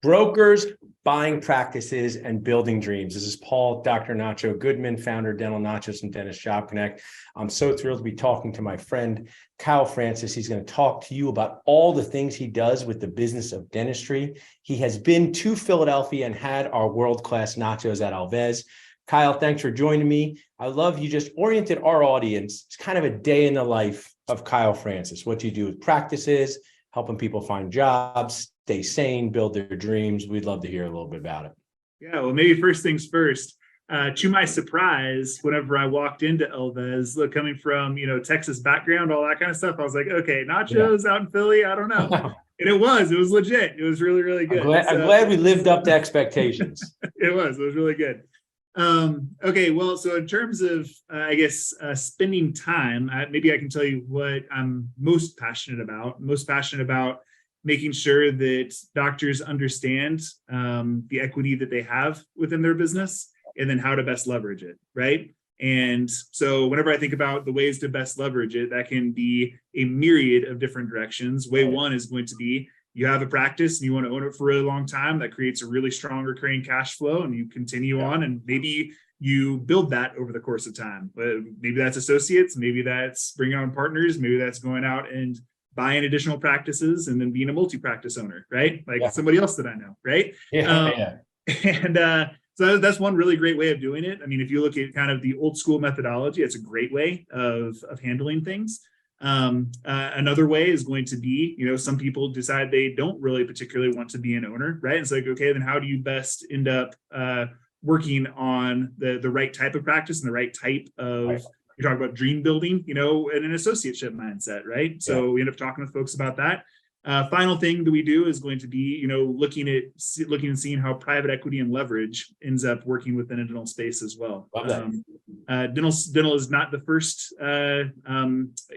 Brokers, buying practices, and building dreams. This is Paul, Dr. Nacho Goodman, founder of Dental Nachos and Dentist Job Connect. I'm so thrilled to be talking to my friend, Kyle Francis. He's going to talk to you about all the things he does with the business of dentistry. He has been to Philadelphia and had our world-class nachos at Alves. Kyle, thanks for joining me. I love you just oriented our audience. It's kind of a day in the life of Kyle Francis, what you do with practices, helping people find jobs, stay sane, build their dreams. We'd love to hear a little bit about it. Yeah, well, maybe first things first. To my surprise, whenever I walked into Elvez, coming from, Texas background, all that kind of stuff, I was like, okay, nachos out in Philly, I don't know. And it was legit. It was really, really good. I'm glad we lived up to expectations. It was really good. Okay, well, so in terms of, spending time, maybe I can tell you what I'm most passionate about making sure that doctors understand the equity that they have within their business and then how to best leverage it, right? And so whenever I think about the ways to best leverage it, that can be a myriad of different directions. Way one is going to be you have a practice and you want to own it for a really long time. That creates a really strong recurring cash flow, and you continue on, and maybe you build that over the course of time. But maybe that's associates, maybe that's bringing on partners, maybe that's going out and buying additional practices and then being a multi-practice owner, right? Like somebody else that I know, right? So that's one really great way of doing it. I mean, if you look at kind of the old school methodology, it's a great way of handling things. Another way is going to be, some people decide they don't really particularly want to be an owner, right? It's like, okay, then how do you best end up working on the right type of practice and the right type of, you talk about dream building, and an associateship mindset, right? So we end up talking with folks about that. Final thing that we do is going to be, looking and seeing how private equity and leverage ends up working within a dental space as well. Dental is not the first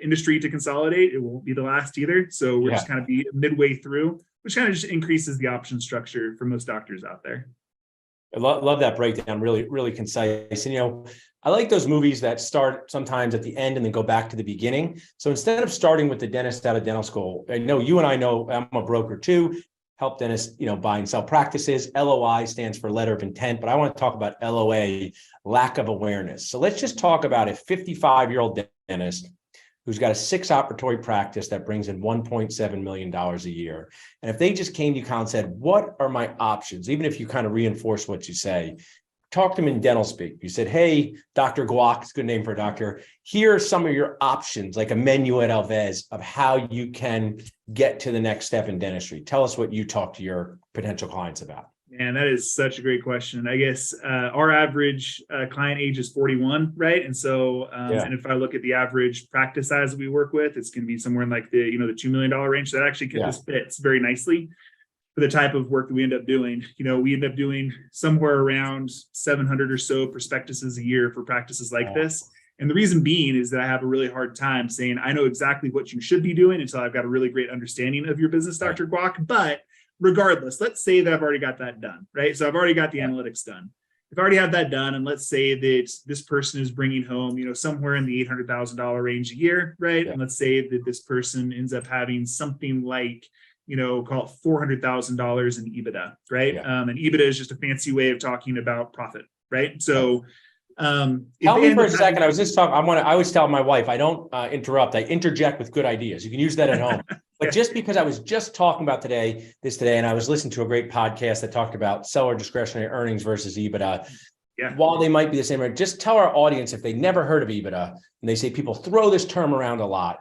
industry to consolidate. It won't be the last either. So we're just kind of be midway through, which kind of just increases the option structure for most doctors out there. I love that breakdown. Really, really concise. And, I like those movies that start sometimes at the end and then go back to the beginning. So instead of starting with the dentist out of dental school, I know you and I know I'm a broker too, help dentists, buy and sell practices. LOI stands for letter of intent, but I want to talk about LOA, lack of awareness. So let's just talk about a 55-year-old dentist who's got a 6-operatory practice that brings in $1.7 million a year. And if they just came to you and said, what are my options? Even if you kind of reinforce what you say, talk to them in dental speak. You said, hey, Dr. Guac, it's a good name for a doctor. Here are some of your options, like a menu at Alves of how you can get to the next step in dentistry. Tell us what you talk to your potential clients about. Man, that is such a great question. I guess our average client age is 41, right? And so, and if I look at the average practice size that we work with, it's going to be somewhere in like the $2 million range. So that actually fits very nicely for the type of work that we end up doing. We end up doing somewhere around 700 or so prospectuses a year for practices like this. And the reason being is that I have a really hard time saying, I know exactly what you should be doing until I've got a really great understanding of your business, Dr. Guac. But regardless, let's say that I've already got that done, right? So I've already got the analytics done. If I already have that done, and let's say that this person is bringing home, somewhere in the $800,000 range a year, right? And let's say that this person ends up having something like, call it $400,000 in EBITDA, right? And EBITDA is just a fancy way of talking about profit, right? So tell me for a second. I was just talking. I always tell my wife, I don't interrupt. I interject with good ideas. You can use that at home. But just because I was just talking about this today, and I was listening to a great podcast that talked about seller discretionary earnings versus EBITDA. While they might be the same, just tell our audience if they never heard of EBITDA, and they say people throw this term around a lot.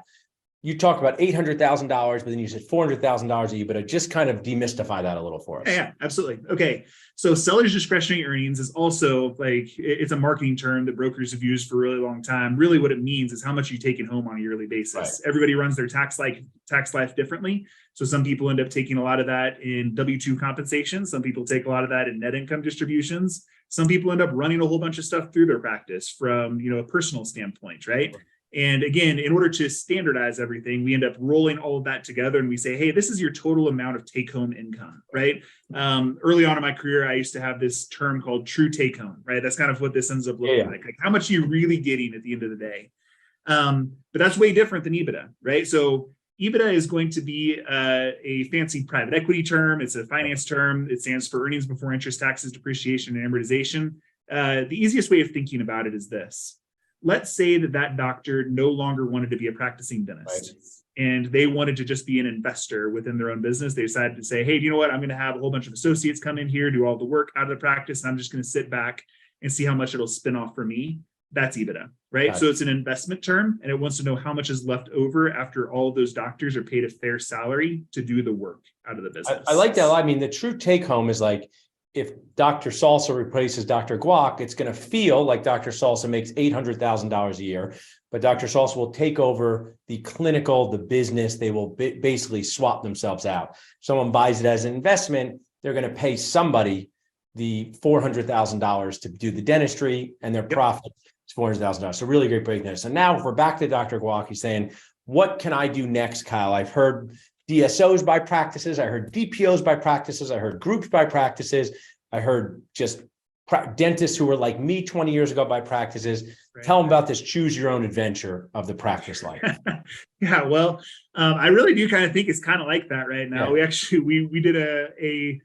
You talked about $800,000, but then you said $400,000 EBITDA. Just kind of demystify that a little for us. Yeah, absolutely. Okay. So seller's discretionary earnings is also it's a marketing term that brokers have used for a really long time. Really what it means is how much you take it home on a yearly basis. Right. Everybody runs their tax life differently. So some people end up taking a lot of that in W-2 compensation. Some people take a lot of that in net income distributions. Some people end up running a whole bunch of stuff through their practice from, a personal standpoint, right? And again, in order to standardize everything, we end up rolling all of that together and we say, hey, this is your total amount of take-home income, right? Early on in my career, I used to have this term called true take-home, right? That's kind of what this ends up looking like how much are you really getting at the end of the day? But that's way different than EBITDA, right? So EBITDA is going to be a fancy private equity term. It's a finance term. It stands for earnings before interest, taxes, depreciation, and amortization. The easiest way of thinking about it is this. Let's say that doctor no longer wanted to be a practicing dentist. Right. And they wanted to just be an investor within their own business. They decided to say, hey, you know what? I'm going to have a whole bunch of associates come in here, do all the work out of the practice, and I'm just going to sit back and see how much it'll spin off for me. That's EBITDA, right? Gotcha. So it's an investment term, and it wants to know how much is left over after all of those doctors are paid a fair salary to do the work out of the business. I like that. I mean, the true take home is like, if Dr. Salsa replaces Dr. Guac, it's going to feel like Dr. Salsa makes $800,000 a year, but Dr. Salsa will take over the clinical, the business. They will basically swap themselves out. Someone buys it as an investment, they're going to pay somebody the $400,000 to do the dentistry, and their profit is $400,000. So really great breakdown. So now if we're back to Dr. Guac, he's saying, what can I do next, Kyle? I've heard DSOs buy practices. I heard DPOs buy practices. I heard groups buy practices. I heard just dentists who were like me 20 years ago buy practices. Right. Tell them about this choose your own adventure of the practice life. Yeah, well, I really do kind of think it's kind of like that right now. Yeah. We did a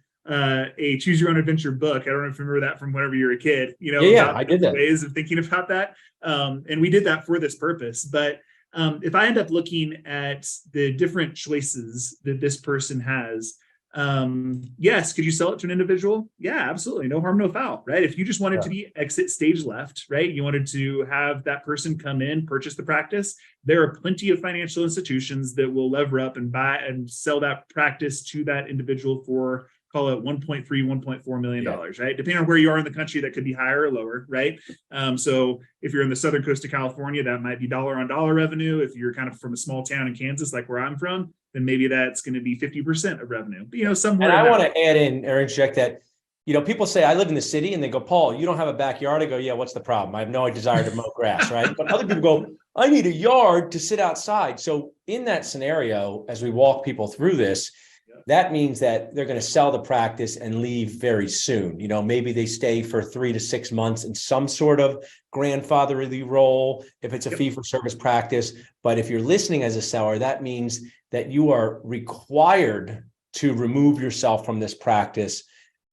choose your own adventure book. I don't know if you remember that from whenever you were a kid, Yeah, I did that. Ways of thinking about that. And we did that for this purpose. But if I end up looking at the different choices that this person has, yes, could you sell it to an individual? Yeah, absolutely. No harm, no foul, right? If you just wanted to be exit stage left, right? You wanted to have that person come in, purchase the practice. There are plenty of financial institutions that will lever up and buy and sell that practice to that individual for, call it $1.3, $1.4 million, right? Depending on where you are in the country, that could be higher or lower, right? So if you're in the southern coast of California, that might be dollar on dollar revenue. If you're kind of from a small town in Kansas, like where I'm from, then maybe that's going to be 50% of revenue. But, somewhere. And I want to add in or interject that, people say, I live in the city, and they go, Paul, you don't have a backyard. I go, yeah, what's the problem? I have no desire to mow grass, right? But other people go, I need a yard to sit outside. So in that scenario, as we walk people through this, that means that they're going to sell the practice and leave very soon. Maybe they stay for 3 to 6 months in some sort of grandfatherly role if it's a fee-for-service practice. But if you're listening as a seller, that means that you are required to remove yourself from this practice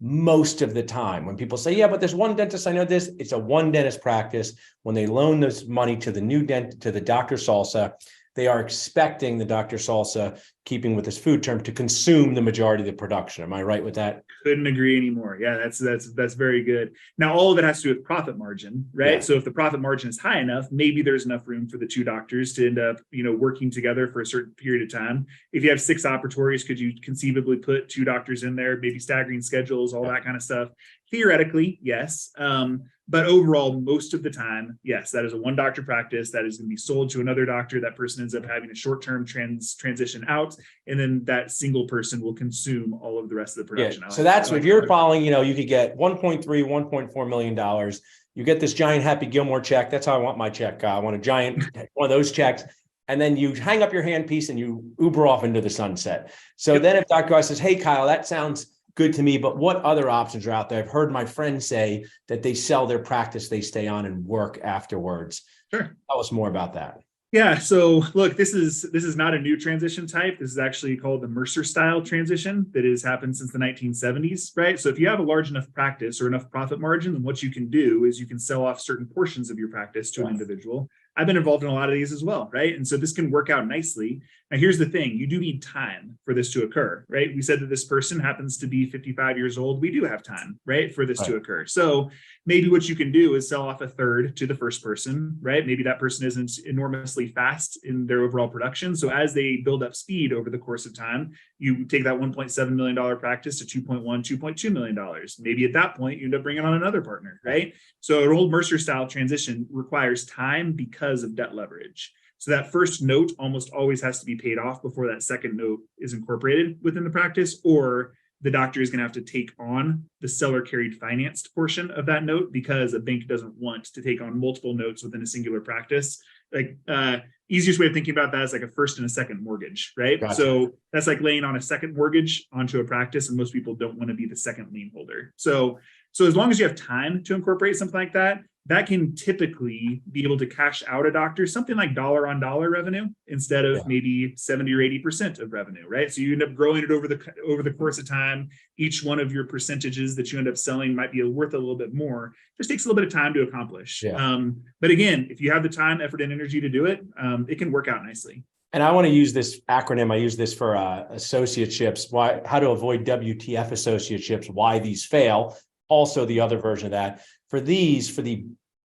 most of the time. When people say, yeah, but there's one dentist, I know this, it's a one dentist practice. When they loan this money to the to the Dr. Salsa, they are expecting the Dr. Salsa, keeping with this food term, to consume the majority of the production. Am I right with that? Couldn't agree anymore. Yeah, that's very good. Now, all of it has to do with profit margin, right? Yeah. So if the profit margin is high enough, maybe there's enough room for the two doctors to end up, working together for a certain period of time. If you have 6 operatories, could you conceivably put 2 doctors in there, maybe staggering schedules, all that kind of stuff? Theoretically, yes. But overall, most of the time, yes, that is a one doctor practice that is going to be sold to another doctor. That person ends up having a short-term transition out, and then that single person will consume all of the rest of the production. Yeah. So that's if you're following, you could get $1.3, $1.4 million. You get this giant Happy Gilmore check. That's how I want my check. I want a giant one of those checks. And then you hang up your handpiece and you Uber off into the sunset. So then if Dr. Guy says, hey, Kyle, that sounds good to me, but what other options are out there? I've heard my friends say that they sell their practice, they stay on and work afterwards. Sure. Tell us more about that. Yeah. So look, this is not a new transition type. This is actually called the Mercer style transition that has happened since the 1970s, right? So if you have a large enough practice or enough profit margin, then what you can do is you can sell off certain portions of your practice to an individual. I've been involved in a lot of these as well, right? And so this can work out nicely. Now, here's the thing. You do need time for this to occur, right? We said that this person happens to be 55 years old. We do have time, right, for this to occur. So maybe what you can do is sell off a third to the first person, right? Maybe that person isn't enormously fast in their overall production. So as they build up speed over the course of time, you take that $1.7 million practice to $2.1, $2.2 million. Maybe at that point, you end up bringing on another partner, right? So an old Mercer style transition requires time because of debt leverage. So that first note almost always has to be paid off before that second note is incorporated within the practice, or the doctor is going to have to take on the seller carried financed portion of that note because a bank doesn't want to take on multiple notes within a singular practice. Like easiest way of thinking about that is like a first and a second mortgage, right? Gotcha. So that's like laying on a second mortgage onto a practice, and most people don't want to be the second lien holder. So as long as you have time to incorporate something like that, that can typically be able to cash out a doctor something like dollar on dollar revenue instead of maybe 70 or 80% of revenue, right? So you end up growing it over the course of time. Each one of your percentages that you end up selling might be worth a little bit more. Just takes a little bit of time to accomplish. But again, if you have the time, effort, and energy to do it, it can work out nicely. And I want to use this acronym. I use this for associateships. How to avoid WTF associateships, why these fail. Also, the other version of that. For the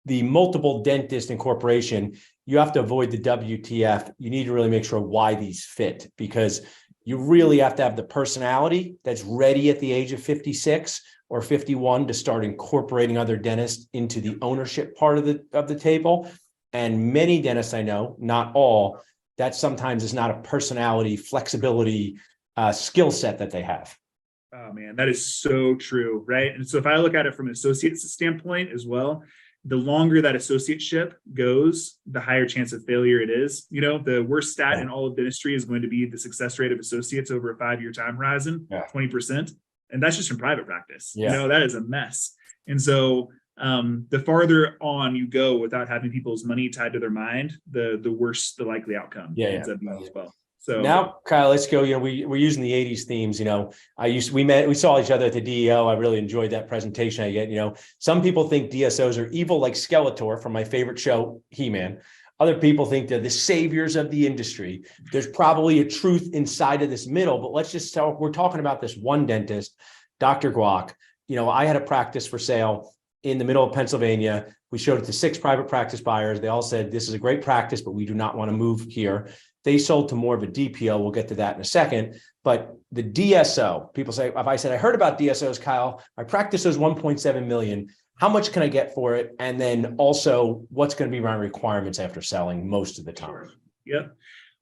multiple dentist incorporation, you have to avoid the WTF. You need to really make sure why these fit, because you really have to have the personality that's ready at the age of 56 or 51 to start incorporating other dentists into the ownership part of the table. And many dentists I know, not all, that sometimes is not a personality, flexibility, skill set that they have. Oh man, that is so true, right? And so if I look at it from an associate's standpoint as well, the longer that associateship goes, the higher chance of failure it is. You know, the worst stat in all of dentistry is going to be the success rate of associates over a 5-year time horizon, 20%. And that's just in private practice. You know, that is a mess. And so the farther on you go without having people's money tied to their mind, the worse the likely outcome ends up being as well. So now, Kyle, let's go. You know, we're using the 80s themes. You know, we saw each other at the DEO. I really enjoyed that presentation. You know, some people think DSOs are evil like Skeletor from my favorite show, He-Man. Other people think they're the saviors of the industry. There's probably a truth inside of this middle, but let's just tell, we're talking about this one dentist, Dr. Guac. You know, I had a practice for sale in the middle of Pennsylvania. We showed it to 6 private practice buyers. They all said, this is a great practice, but we do not want to move here. They sold to more of a DPO. We'll get to that in a second. But the DSO, people say, if I said, I heard about DSOs, Kyle, my practice is 1.7 million. How much can I get for it? And then also, what's going to be my requirements after selling most of the time? Yep.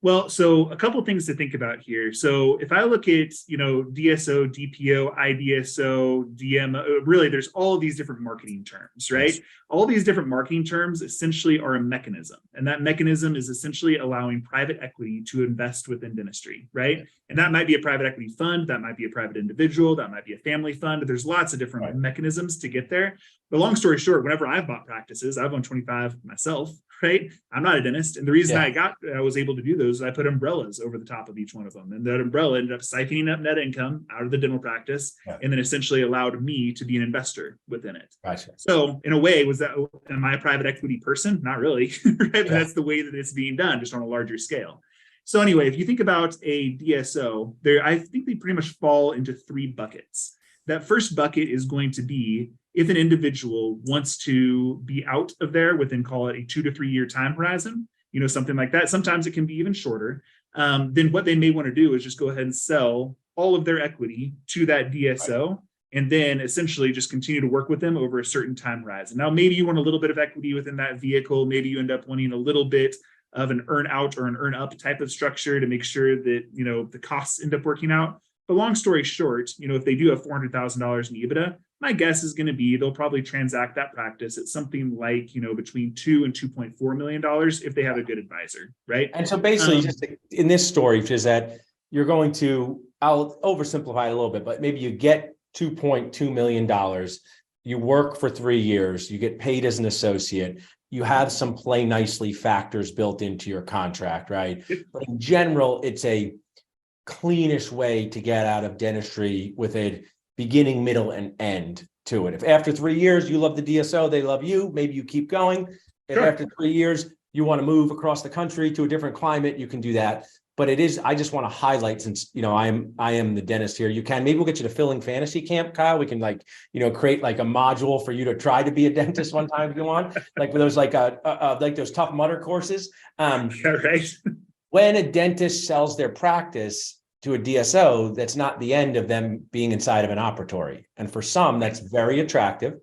Well, so a couple of things to think about here. So if I look at, you know, DSO, DPO, IDSO, DMO, really there's all of these different marketing terms, right? Yes. All these different marketing terms essentially are a mechanism. And that mechanism is essentially allowing private equity to invest within dentistry, right? And that might be a private equity fund, that might be a private individual, that might be a family fund. There's lots of different mechanisms to get there. But long story short, whenever I've bought practices, I've owned 25 myself, right? I'm not a dentist. And the reason I was able to do those, I put umbrellas over the top of each one of them. And that umbrella ended up siphoning up net income out of the dental practice and then essentially allowed me to be an investor within it. Gotcha. So in a way, am I a private equity person? Not really, right? But that's the way that it's being done, just on a larger scale. So anyway, if you think about a DSO, I think they pretty much fall into 3 buckets. That first bucket is going to be if an individual wants to be out of there within, call it a 2 to 3 year time horizon, you know, something like that. Sometimes it can be even shorter. Then what they may want to do is just go ahead and sell all of their equity to that DSO, and then essentially just continue to work with them over a certain time horizon. Now, maybe you want a little bit of equity within that vehicle. Maybe you end up wanting a little bit of an earn out or an earn up type of structure to make sure that, you know, the costs end up working out. But long story short, you know, if they do have $400,000 in EBITDA, my guess is going to be they'll probably transact that practice at something like, you know, between $2 and $2.4 million if they have a good advisor, right? And so basically, just in this story, is that you're going to, I'll oversimplify it a little bit, but maybe you get $2.2 million, you work for 3 years, you get paid as an associate, you have some play nicely factors built into your contract, right? But in general, it's a cleanish way to get out of dentistry with a beginning, middle, and end to it. If after 3 years you love the DSO, they love you, maybe you keep going. If after 3 years you want to move across the country to a different climate, you can do that. But it is, I just want to highlight, since, you know, I am the dentist here, maybe we'll get you to Filling Fantasy Camp, Kyle. We can, like, you know, create like a module for you to try to be a dentist one time if you want, like those like those Tough Mudder courses. Right. When a dentist sells their practice to a DSO, that's not the end of them being inside of an operatory. And for some, that's very attractive.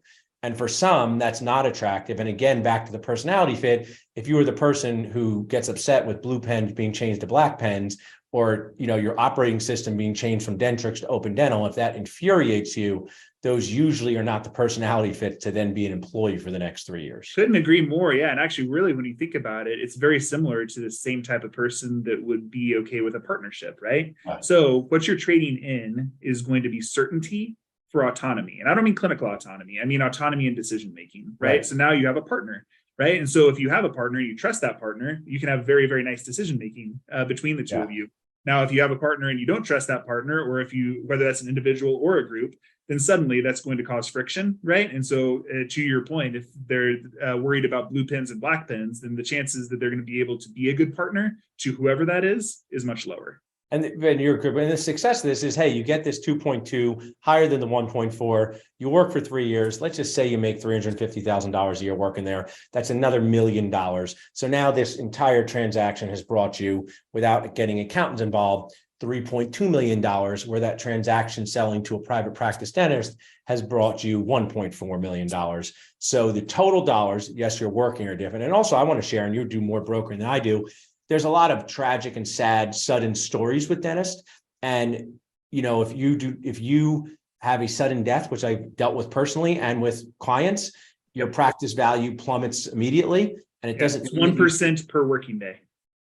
And for some, that's not attractive. And again, back to the personality fit, if you were the person who gets upset with blue pens being changed to black pens, or, you know, your operating system being changed from Dentrix to Open Dental, if that infuriates you, those usually are not the personality fit to then be an employee for the next 3 years. Couldn't agree more. Yeah. And actually, really, when you think about it, it's very similar to the same type of person that would be okay with a partnership, right? So what you're trading in is going to be certainty for autonomy. And I don't mean clinical autonomy. I mean autonomy in decision making, right? So now you have a partner, right? And so if you have a partner, you trust that partner, you can have very, very nice decision making between the two of you. Now, if you have a partner and you don't trust that partner, or if you, whether that's an individual or a group, then suddenly that's going to cause friction, right? And so to your point, if they're worried about blue pens and black pens, then the chances that they're going to be able to be a good partner to whoever that is much lower. And you're good. And the success of this is, hey, you get this 2.2 higher than the 1.4. You work for 3 years. Let's just say you make $350,000 a year working there. That's another $1 million. So now this entire transaction has brought you, without getting accountants involved, $3.2 million, where that transaction selling to a private practice dentist has brought you $1.4 million. So the total dollars, yes, you're working, are different. And also I want to share, and you do more brokering than I do, there's a lot of tragic and sad, sudden stories with dentists. And, you know, if you have a sudden death, which I've dealt with personally and with clients, your practice value plummets immediately. And it doesn't. It's 1% per working day.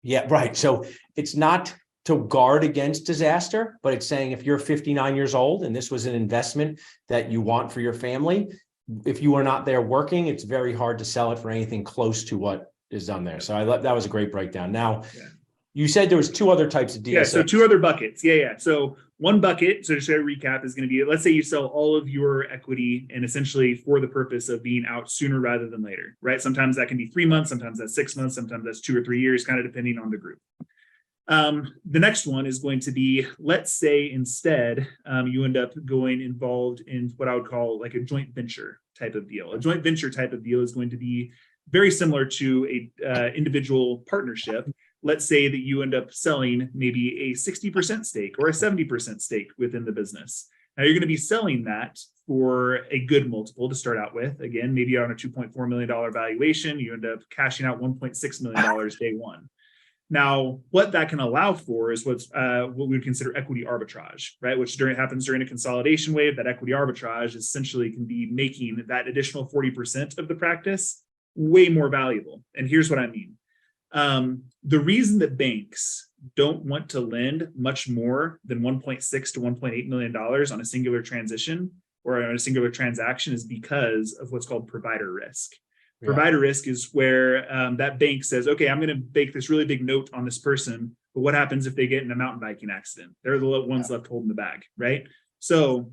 Yeah, right. So it's not to guard against disaster, but it's saying if you're 59 years old and this was an investment that you want for your family, if you are not there working, it's very hard to sell it for anything close to what is done there. So that was a great breakdown. Now, you said there was 2 other types of deals. Yeah, so 2 other buckets. So one bucket, so to show a recap, is going to be, let's say you sell all of your equity and essentially for the purpose of being out sooner rather than later, right? Sometimes that can be 3 months, sometimes that's 6 months, sometimes that's 2 or 3 years, kind of depending on the group. The next one is going to be, let's say instead, you end up going involved in what I would call like a joint venture type of deal. A joint venture type of deal is going to be very similar to a individual partnership. Let's say that you end up selling maybe a 60% stake or a 70% stake within the business. Now you're going to be selling that for a good multiple to start out with. Again, maybe on a $2.4 million valuation, you end up cashing out $1.6 million day one. Now, what that can allow for is what we would consider equity arbitrage, right? Which happens during a consolidation wave. That equity arbitrage essentially can be making that additional 40% of the practice way more valuable. And here's what I mean. The reason that banks don't want to lend much more than $1.6 to $1.8 million on a singular transition or on a singular transaction is because of what's called provider risk. Provider risk is where that bank says, okay, I'm going to bake this really big note on this person, but what happens if they get in a mountain biking accident? They're the ones left holding the bag, right? So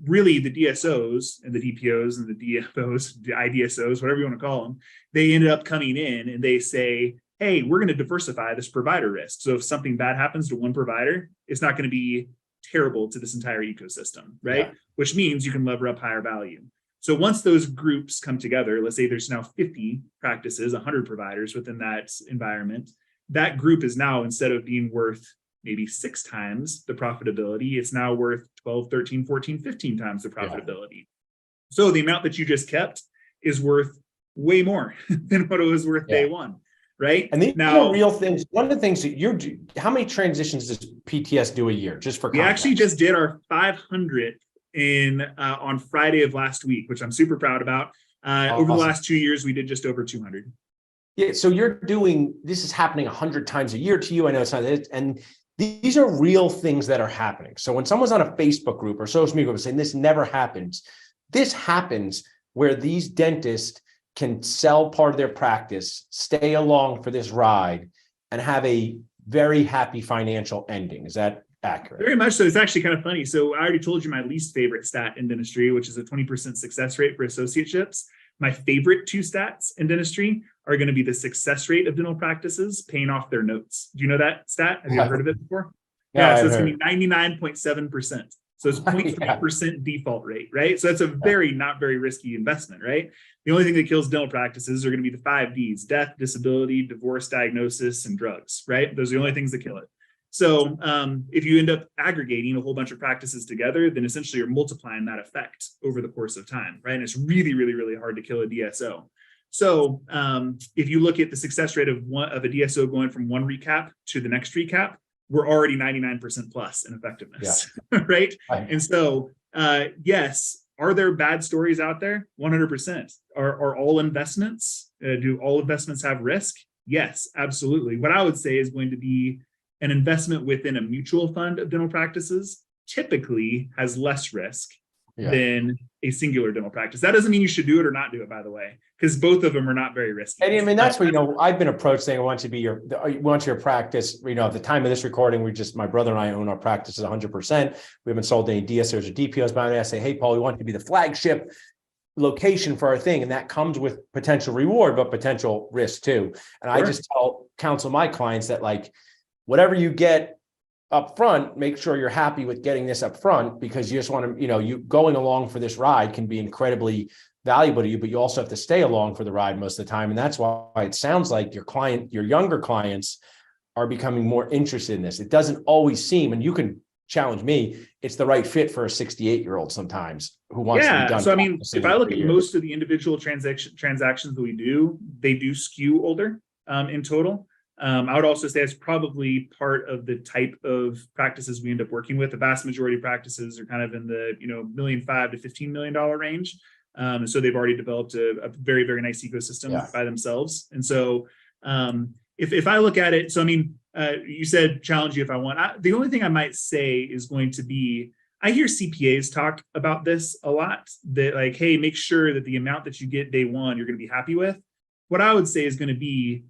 really the DSOs and the DPOs and the DFOs, the IDSOs, whatever you want to call them, they ended up coming in and they say, hey, we're going to diversify this provider risk. So if something bad happens to one provider, it's not going to be terrible to this entire ecosystem, right? Which means you can lever up higher value. So once those groups come together, let's say there's now 50 practices, 100 providers within that environment, that group is now, instead of being worth maybe 6 times the profitability, it's now worth 12, 13, 14, 15 times the profitability. So the amount that you just kept is worth way more than what it was worth day one, right? And these are real things. One of the things that how many transitions does PTS do a year, just for context? We actually just did our 500th on Friday of last week, which I'm super proud about. Over the last 2 years, we did just over 200. Yeah, so this is happening 100 times a year to you. I know it's not, and these are real things that are happening. So when someone's on a Facebook group or social media group saying this never happens, this happens where these dentists can sell part of their practice, stay along for this ride, and have a very happy financial ending. Is that accurate? Very much so. It's actually kind of funny. So I already told you my least favorite stat in dentistry, which is a 20% success rate for associateships. My favorite 2 stats in dentistry are going to be the success rate of dental practices paying off their notes. Do you know that stat? Have you ever heard of it before? Yeah, so it's going to be 99.7%. So it's 0.3% default rate, right? So that's a very not very risky investment, right? The only thing that kills dental practices are going to be the 5 Ds: death, disability, divorce, diagnosis, and drugs, right? Those are the only things that kill it. So if you end up aggregating a whole bunch of practices together, then essentially you're multiplying that effect over the course of time, right? And it's really, really, really hard to kill a DSO. So if you look at the success rate of a DSO going from one recap to the next recap, we're already 99% plus in effectiveness, right? And so, yes, are there bad stories out there? 100%. Are all investments, do all investments have risk? Yes, absolutely. What I would say is going to be an investment within a mutual fund of dental practices typically has less risk than a singular dental practice. That doesn't mean you should do it or not do it, by the way, because both of them are not very risky. And I mean, that's what, I've been approached saying, I want your practice, at the time of this recording, my brother and I own our practices 100%. We haven't sold any DSOs or DPOs, but I say, hey, Paul, we want to be the flagship location for our thing. And that comes with potential reward, but potential risk too. And I just counsel my clients that whatever you get up front, make sure you're happy with getting this up front, because you just want to, you going along for this ride can be incredibly valuable to you, but you also have to stay along for the ride most of the time. And that's why it sounds like your younger clients are becoming more interested in this. It doesn't always seem, and you can challenge me, it's the right fit for a 68-year-old sometimes who wants to be done. So I mean, if I look at most of the individual transactions that we do, they do skew older in total. I would also say it's probably part of the type of practices we end up working with. The vast majority of practices are kind of in the $1.5 million to $15 million range. So they've already developed a very, very nice ecosystem by themselves. And so if I look at it, so I mean, you said challenge you if I want. The only thing I might say is going to be, I hear CPAs talk about this a lot, that hey, make sure that the amount that you get day one, you're going to be happy with. What I would say is going to be,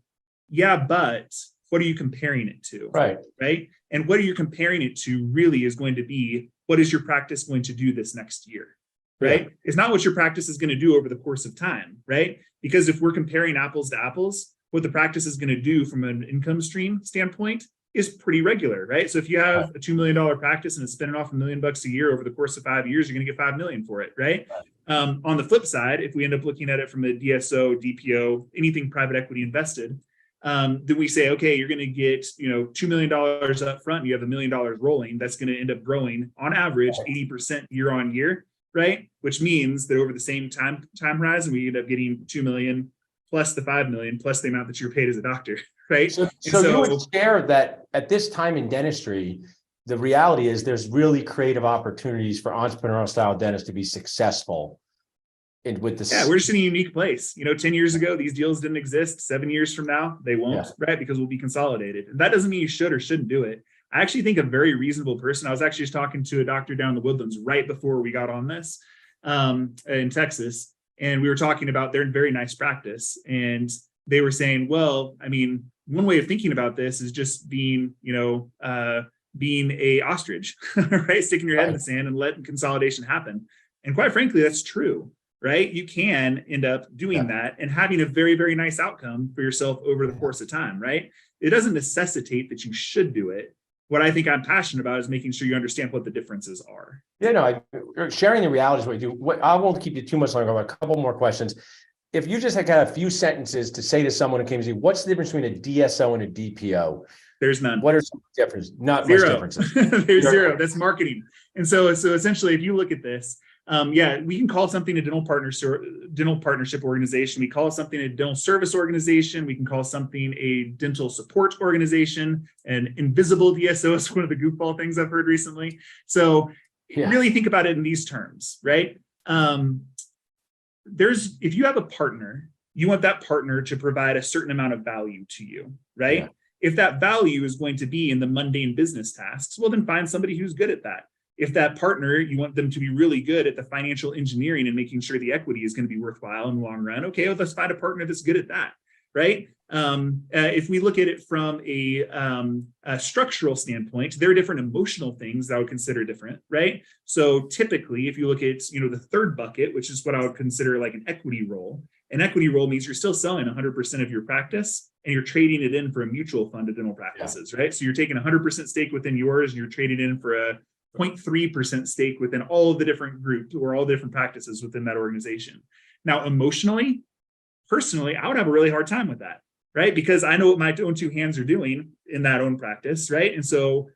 but what are you comparing it to? Right. And what are you comparing it to really is going to be, what is your practice going to do this next year? Right. Yeah. It's not what your practice is going to do over the course of time. Right. Because if we're comparing apples to apples, what the practice is going to do from an income stream standpoint is pretty regular. Right. So if you have a $2 million practice and it's spending off $1 million a year over the course of 5 years, you're going to get $5 million for it. Right. On the flip side, if we end up looking at it from a DSO, DPO, anything private equity invested, then we say, okay, you're going to get, $2 million up front. You have $1 million rolling. That's going to end up growing on average 80% year on year, right? Which means that over the same time horizon, we end up getting 2 million plus the 5 million plus the amount that you're paid as a doctor, right? So you would share that at this time in dentistry, the reality is there's really creative opportunities for entrepreneurial style dentists to be successful. With this, we're just in a unique place. 10 years ago, these deals didn't exist. 7 years from now, they won't, right? Because we'll be consolidated. And that doesn't mean you should or shouldn't do it. I actually think a very reasonable person. I was actually just talking to a doctor down in the Woodlands right before we got on this in Texas. And we were talking about their very nice practice. And they were saying, well, I mean, one way of thinking about this is just being a ostrich, right? Sticking your head in the sand and letting consolidation happen. And quite frankly, that's true. Right? You can end up doing that and having a very, very nice outcome for yourself over the course of time, right? It doesn't necessitate that you should do it. What I think I'm passionate about is making sure you understand what the differences are. Sharing the realities what you do. I won't keep you too much longer. I have a couple more questions. If you just got a few sentences to say to someone who came to you, what's the difference between a DSO and a DPO? There's none. What are some differences? Not zero. Much differences. There's zero. That's marketing. And so essentially, if you look at this, we can call something a dental partnership organization. We call something a dental service organization. We can call something a dental support organization. An invisible DSO is one of the goofball things I've heard recently. So really think about it in these terms, right? If you have a partner, you want that partner to provide a certain amount of value to you, right? Yeah. If that value is going to be in the mundane business tasks, well, then find somebody who's good at that. If that partner, you want them to be really good at the financial engineering and making sure the equity is going to be worthwhile in the long run, okay, well, let's find a partner that's good at that, right? If we look at it from a structural standpoint, there are different emotional things that I would consider different, right? So typically, if you look at the third bucket, which is what I would consider like an equity role means you're still selling 100% of your practice and you're trading it in for a mutual fund of dental practices, right? So you're taking 100% stake within yours and you're trading in for a 0.3% stake within all of the different groups or all the different practices within that organization. Now, emotionally, personally, I would have a really hard time with that, right? Because I know what my own two hands are doing in that own practice, right? And so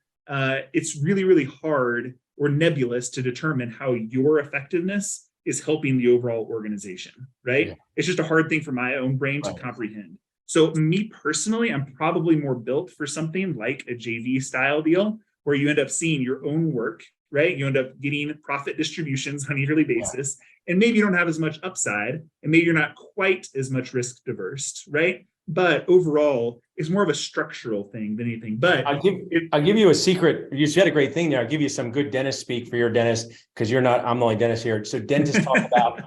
it's really, really hard or nebulous to determine how your effectiveness is helping the overall organization, right? Yeah. It's just a hard thing for my own brain to comprehend. So me personally, I'm probably more built for something like a JV style deal where you end up seeing your own work, right? You end up getting profit distributions on a yearly basis, and maybe you don't have as much upside, and maybe you're not quite as much risk diverse, right? but overall, it's more of a structural thing than anything. But I'll give you a secret. You said a great thing there. I'll give you some good dentist speak for your dentist, because I'm the only dentist here. So dentists talk about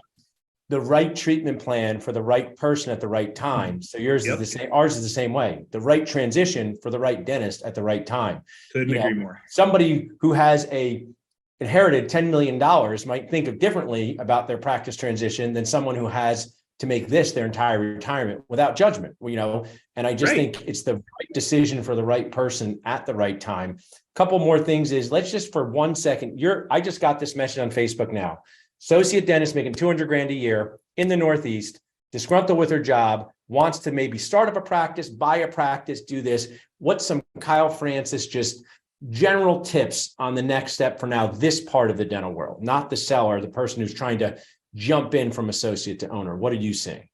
the right treatment plan for the right person at the right time. So yours is the same, ours is the same way. The right transition for the right dentist at the right time. Couldn't agree more. Somebody who has inherited $10 million might think of differently about their practice transition than someone who has to make this their entire retirement without judgment, and I just think it's the right decision for the right person at the right time. Couple more things is, let's just for 1 second, I just got this message on Facebook now. Associate dentist making 200 grand a year in the Northeast, disgruntled with her job, wants to maybe start up a practice, buy a practice, do this. What's some Kyle Francis, just general tips on the next step for now, this part of the dental world, not the seller, the person who's trying to jump in from associate to owner? What are you seeing?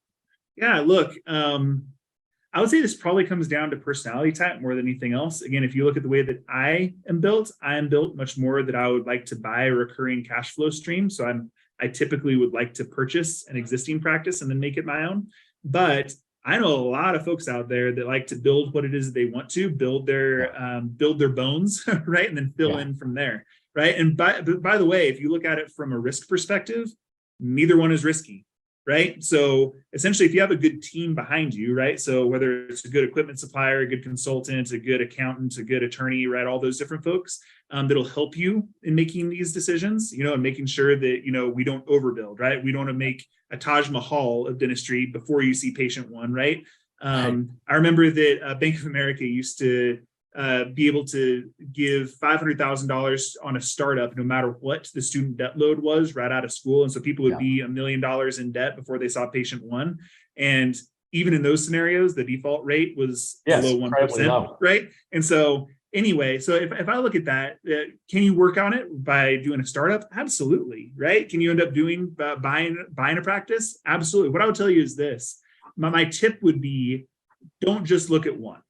Yeah, look, I would say this probably comes down to personality type more than anything else. Again, if you look at the way that I am built much more that I would like to buy a recurring cash flow stream. So I typically would like to purchase an existing practice and then make it my own. But I know a lot of folks out there that like to build what it is that they want to build their bones, right, and then fill in from there, right. And by the way, if you look at it from a risk perspective, neither one is risky, right? So essentially, if you have a good team behind you, right? So whether it's a good equipment supplier, a good consultant, a good accountant, a good attorney, right? All those different folks that'll help you in making these decisions, and making sure that, we don't overbuild, right? We don't want to make a Taj Mahal of dentistry before you see patient one, right? I remember that Bank of America used to be able to give $500,000 on a startup, no matter what the student debt load was right out of school. And so people would be $1 million in debt before they saw patient one. And even in those scenarios, the default rate was below 1%, right? And so anyway, so if I look at that, can you work on it by doing a startup? Absolutely, right? Can you end up doing buying a practice? Absolutely. What I would tell you is this. My tip would be, don't just look at one.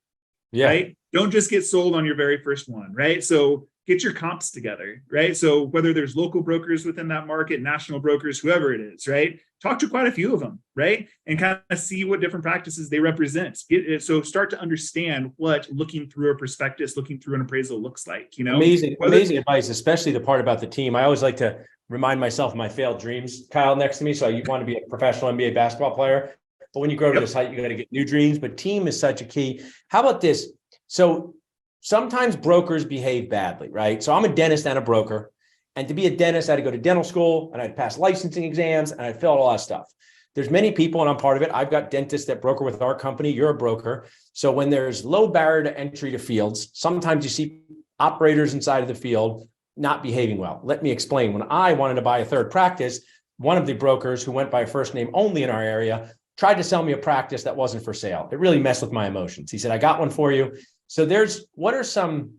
Right? Don't just get sold on your very first one, right? So get your comps together, right? So whether there's local brokers within that market, national brokers, whoever it is, right? Talk to quite a few of them, right? And kind of see what different practices they represent. So start to understand what looking through a prospectus, looking through an appraisal looks like, Amazing advice, especially the part about the team. I always like to remind myself of my failed dreams, Kyle, next to me. So you want to be a professional NBA basketball player. But when you grow to this height, you got to get new dreams. But team is such a key. How about this? So sometimes brokers behave badly, right? So I'm a dentist and a broker. And to be a dentist, I had to go to dental school and I'd pass licensing exams and I'd fill out a lot of stuff. There's many people, and I'm part of it. I've got dentists that broker with our company. You're a broker. So when there's low barrier to entry to fields, sometimes you see operators inside of the field not behaving well. Let me explain. When I wanted to buy a third practice, one of the brokers who went by first name only in our area tried to sell me a practice that wasn't for sale. It really messed with my emotions. He said, I got one for you. So what are some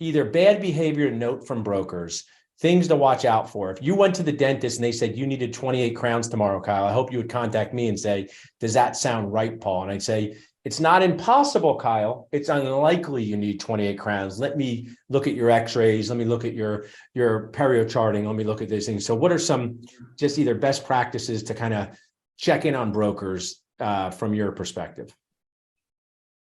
either bad behavior to note from brokers, things to watch out for? If you went to the dentist and they said you needed 28 crowns tomorrow, Kyle, I hope you would contact me and say, does that sound right, Paul? And I'd say, it's not impossible, Kyle. It's unlikely you need 28 crowns. Let me look at your x-rays. Let me look at your perio charting. Let me look at these things. So what are some just either best practices to kind of check in on brokers from your perspective?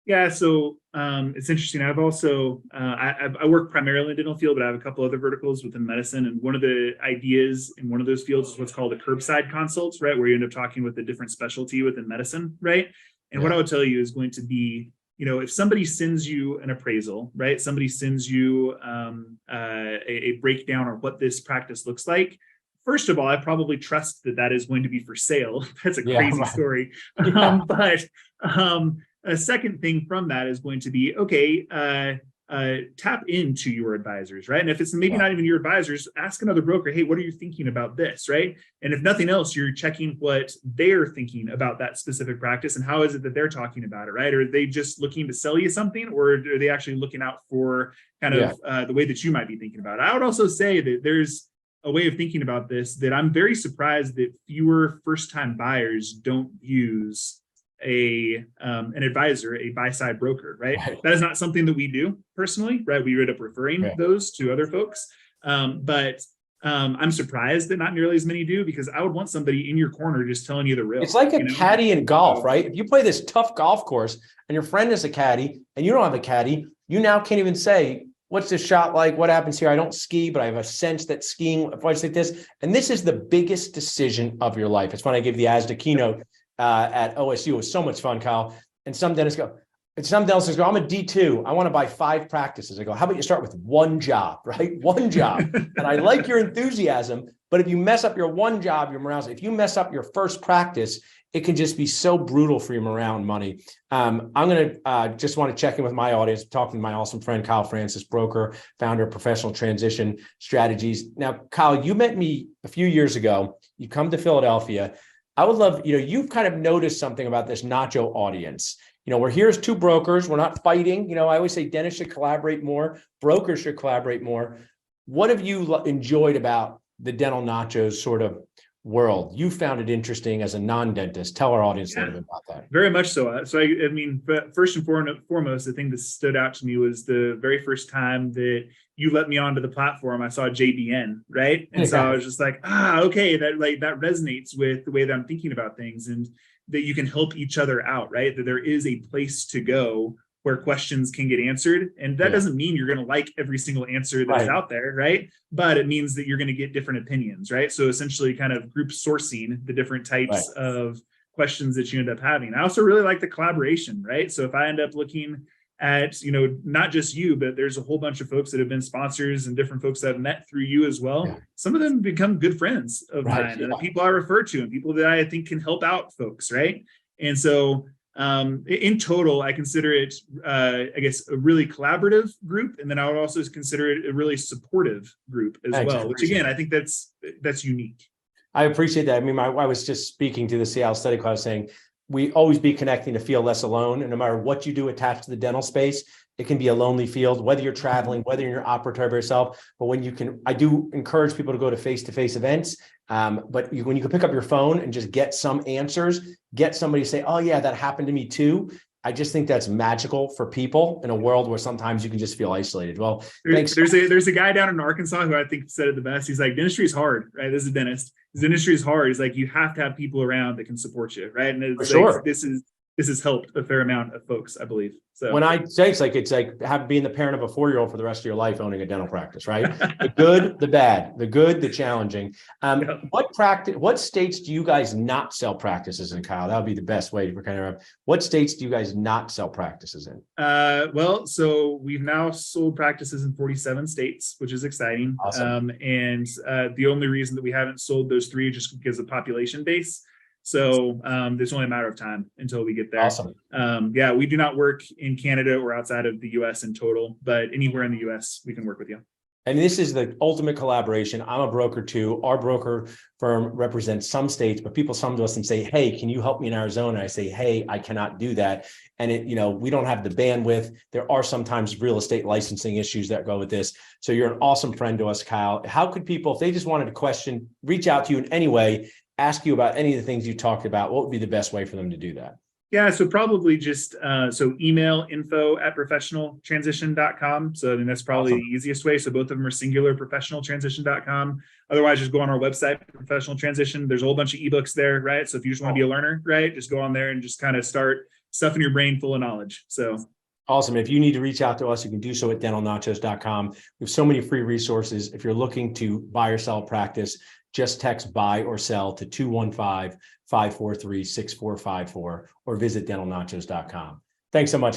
Yeah, so it's interesting. I've also, I work primarily in the dental field, but I have a couple other verticals within medicine. And one of the ideas in one of those fields is what's called a curbside consults, right? Where you end up talking with a different specialty within medicine, right? And what I would tell you is going to be, if somebody sends you an appraisal, right? Somebody sends you a breakdown of what this practice looks like. First of all, I probably trust that is going to be for sale. That's a crazy story. But a second thing from that is going to be, tap into your advisors, right? And if it's maybe not even your advisors, ask another broker, hey, what are you thinking about this, right? And if nothing else, you're checking what they're thinking about that specific practice and how is it that they're talking about it, right? Are they just looking to sell you something, or are they actually looking out for kind of the way that you might be thinking about it? I would also say that there's a way of thinking about this that I'm very surprised that fewer first-time buyers don't use an advisor, a buy-side broker, right? That is not something that we do personally, right? We end up referring those to other folks. But I'm surprised that not nearly as many do, because I would want somebody in your corner just telling you the real. It's like a caddy in golf, So, right? If you play this tough golf course and your friend is a caddy and you don't have a caddy, you now can't even say, what's this shot like? What happens here? I don't ski, but I have a sense that skiing, if I say this, and this is the biggest decision of your life. It's when I gave the ASDA keynote at OSU. It was so much fun, Kyle. And some dentists go, I'm a D2. I want to buy 5 practices. I go, how about you start with one job, right? One job. And I like your enthusiasm, but if you mess up your one job, your morale, if you mess up your first practice, it can just be so brutal for your morale and money. I'm going to just want to check in with my audience, talking to my awesome friend, Kyle Francis, broker, founder of Professional Transition Strategies. Now, Kyle, you met me a few years ago. You come to Philadelphia. I would love, you've kind of noticed something about this Nacho audience. We're here as 2 brokers. We're not fighting. I always say dentists should collaborate more. Brokers should collaborate more. What have you enjoyed about the Dental Nachos sort of world? You found it interesting as a non-dentist. Tell our audience a little bit about that. Very much so. So, I mean, but first and foremost, the thing that stood out to me was the very first time that you let me onto the platform, I saw JBN, right? And so I was just like, okay, that resonates with the way that I'm thinking about things, and that you can help each other out, right? That there is a place to go where questions can get answered. And that doesn't mean you're going to like every single answer that's out there, right? But it means that you're going to get different opinions, right? So essentially kind of group sourcing the different types of questions that you end up having. I also really like the collaboration, right? So if I end up looking at, not just you, but there's a whole bunch of folks that have been sponsors and different folks that I've met through you as well. Yeah. Some of them become good friends of mine, and the people I refer to and people that I think can help out folks, right? And so in total, I consider it, I guess, a really collaborative group. And then I would also consider it a really supportive group as well, which again, I think that's unique. I appreciate that. I mean, I was just speaking to the Seattle Study Class saying, we always be connecting to feel less alone. And no matter what you do attached to the dental space, it can be a lonely field, whether you're traveling, whether you're operative yourself. But when you can, I do encourage people to go to face-to-face events. But when you can pick up your phone and just get some answers, get somebody to say, oh yeah, that happened to me too. I just think that's magical for people in a world where sometimes you can just feel isolated. Well, there's a guy down in Arkansas who I think said it the best. He's like, dentistry is hard, right? This is a dentist. His industry is hard. He's like, you have to have people around that can support you, right? And it's like, this has helped a fair amount of folks, I believe. So when I say it's like being the parent of a 4-year-old for the rest of your life, owning a dental practice, right? The good, the bad, the good, the challenging. What states do you guys not sell practices in, Kyle? That would be the best way to kind of. What states do you guys not sell practices in? Well, so we've now sold practices in 47 states, which is exciting. Awesome. And the only reason that we haven't sold those 3 just because of population base. So it's only a matter of time until we get there. Awesome. We do not work in Canada or outside of the US in total, but anywhere in the US, we can work with you. And this is the ultimate collaboration. I'm a broker too. Our broker firm represents some states, but people come to us and say, hey, can you help me in Arizona? I say, hey, I cannot do that. And we don't have the bandwidth. There are sometimes real estate licensing issues that go with this. So you're an awesome friend to us, Kyle. How could people, if they just wanted a question, reach out to you in any way, ask you about any of the things you talked about, what would be the best way for them to do that? Yeah, so probably just email info@professionaltransition.com. So I mean, that's probably the easiest way. So both of them are singular, professionaltransition.com. Otherwise, just go on our website, Professional Transition. There's a whole bunch of ebooks there, right? So if you just want to be a learner, right, just go on there and just kind of start stuffing your brain full of knowledge. So awesome. If you need to reach out to us, you can do so at dentalnachos.com. We have so many free resources. If you're looking to buy or sell practice, just text buy or sell to 215-543-6454 or visit dentalnachos.com. Thanks so much.